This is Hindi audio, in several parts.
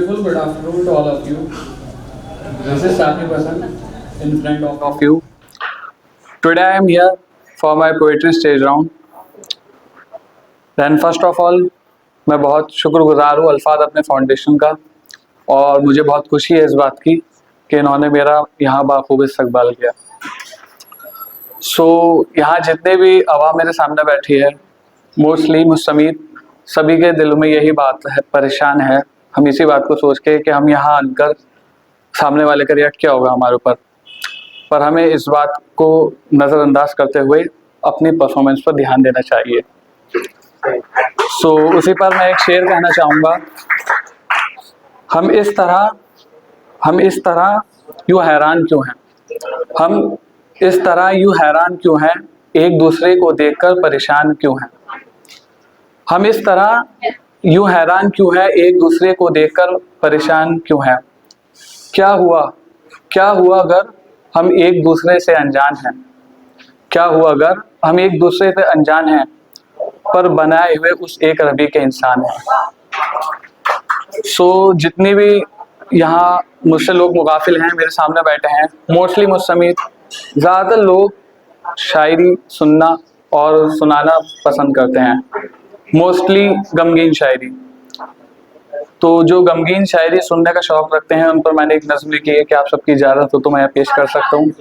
beautiful good afternoon to all of you. This is Saqib Hasan in front of you. Today I am here for my poetry stage round. Then first of all, मैं बहुत शुक्रगुजार हूँ अल्फाज अपने फाउंडेशन का, और मुझे बहुत खुशी है इस बात की कि इन्होंने मेरा यहाँ बाखूबी इस्तकबाल किया। यहाँ जितने भी अवाम मेरे सामने बैठी है, मोस्टली मुझ समेत सभी के दिल में यही बात है, परेशान है। हम इसी बात को सोच के कि हम यहाँ आकर सामने वाले का रिएक्ट क्या होगा हमारे ऊपर, पर हमें इस बात को नज़रअंदाज करते हुए अपनी परफॉर्मेंस पर ध्यान देना चाहिए। उसी पर मैं एक शेर कहना चाहूँगा। हम इस तरह यूँ हैरान क्यों हैं, हम इस तरह यूँ हैरान क्यों हैं, एक दूसरे को देखकर परेशान क्यों हैं। हम इस तरह यूँ हैरान क्यों हैं, एक दूसरे को देखकर परेशान क्यों हैं। क्या हुआ अगर हम एक दूसरे से अनजान हैं, क्या हुआ अगर हम एक दूसरे से अनजान हैं, पर बनाए हुए उस एक रबी के इंसान हैं। जितनी भी यहाँ मुझसे लोग मुगाफिल हैं, मेरे सामने बैठे हैं, मोस्टली मुझ समेत ज़्यादातर लोग शायरी सुनना और सुनाना पसंद करते हैं, मोस्टली गमगीन शायरी। तो जो गमगीन शायरी सुनने का शौक़ रखते हैं, उन पर मैंने एक नज़्म लिखी है कि आप सबकी इजाज़त हो तो मैं पेश कर सकता हूँ।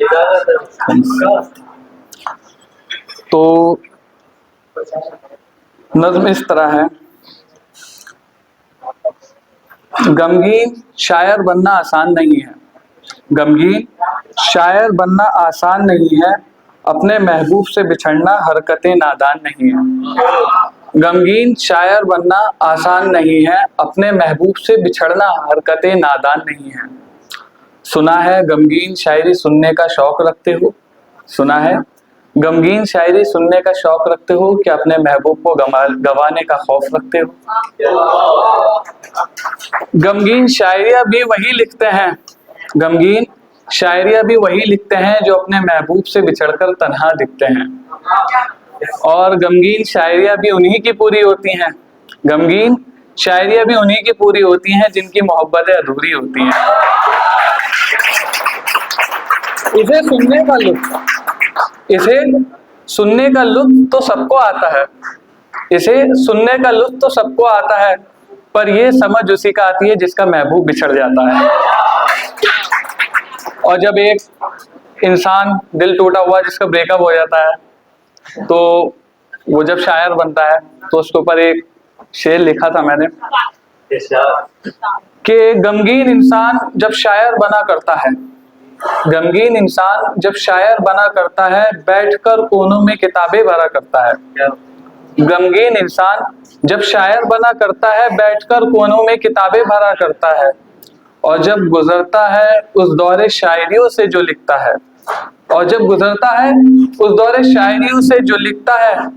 तो नज़्म इस तरह है। गमगीन शायर बनना आसान नहीं है, गमगीन शायर बनना आसान नहीं है, अपने महबूब से बिछड़ना हरकतें नादान नहीं है। गमगीन शायर बनना आसान नहीं है, अपने महबूब से बिछड़ना हरकतें नादान नहीं है। सुना है गमगीन शायरी सुनने का शौक़ रखते हो, सुना है गमगीन शायरी सुनने का शौक़ रखते हो, कि अपने महबूब को गंवाने का खौफ रखते हो। गमगीन शायरियाँ भी वही लिखते हैं, गमगीन शायरियाँ भी वही लिखते हैं जो अपने महबूब से बिछड़कर तन्हा दिखते हैं। और गमगीन शायरियाँ भी उन्हीं की पूरी होती हैं, गमगीन शायरियाँ भी उन्हीं की पूरी होती हैं जिनकी मोहब्बतें अधूरी होती हैं। इसे सुनने का लुत्फ तो सबको आता है, इसे सुनने का लुत्फ तो सबको आता है, पर ये समझ उसी का आती है जिसका महबूब बिछड़ जाता है। और जब एक इंसान दिल टूटा हुआ जिसका ब्रेकअप हो जाता है, तो वो जब शायर बनता है तो उसके ऊपर एक शेर लिखा था मैंने कि गमगीन इंसान जब शायर बना करता है, गमगीन इंसान जब शायर बना करता है, बैठकर कोनों में किताबें भरा करता है। गमगीन इंसान जब शायर बना करता है, बैठकर कोनों में किताबें भरा करता है, और जब गुजरता है उस दौरे शायरियों से जो लिखता है, और जब गुजरता है उस दौरे शायरियों से जो लिखता है,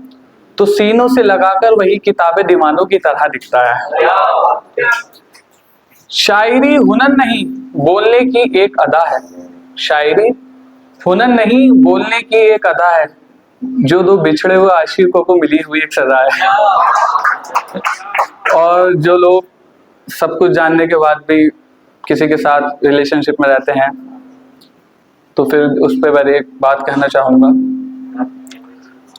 तो सीनों से लगाकर वही किताबें दीवानों की तरह दिखता है। शायरी हुनर नहीं बोलने की एक अदा है, शायरी हुनर नहीं बोलने की एक अदा है, जो दो बिछड़े हुए आशिकों को मिली हुई एक सजा है। और जो लोग सब कुछ जानने के बाद भी किसी के साथ रिलेशनशिप में रहते हैं, तो फिर उस पर मैं एक बात कहना चाहूँगा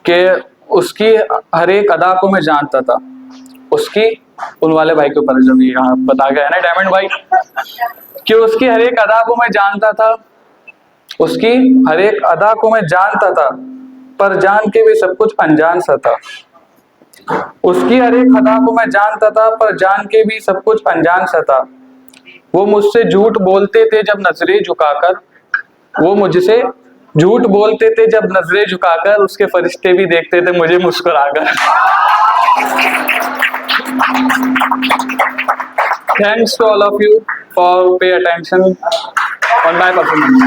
कि उसकी हर एक अदा को मैं जानता था, उसकी उन वाले भाई के ऊपर जब यहाँ बता गया है ना डायमंड भाई, कि उसकी हर एक अदा को मैं जानता था, उसकी हर एक अदा को मैं जानता था, पर जान के भी सब कुछ अनजान सा था। उसकी हर एक अदा को मैं जानता था, पर जान के भी सब कुछ अनजान सा था। वो मुझसे झूठ बोलते थे जब नजरें झुकाकर, वो मुझसे झूठ बोलते थे जब नजरें झुकाकर, उसके फरिश्ते भी देखते थे मुझे मुस्कुराकर। Thanks to all of you for pay attention on my performance.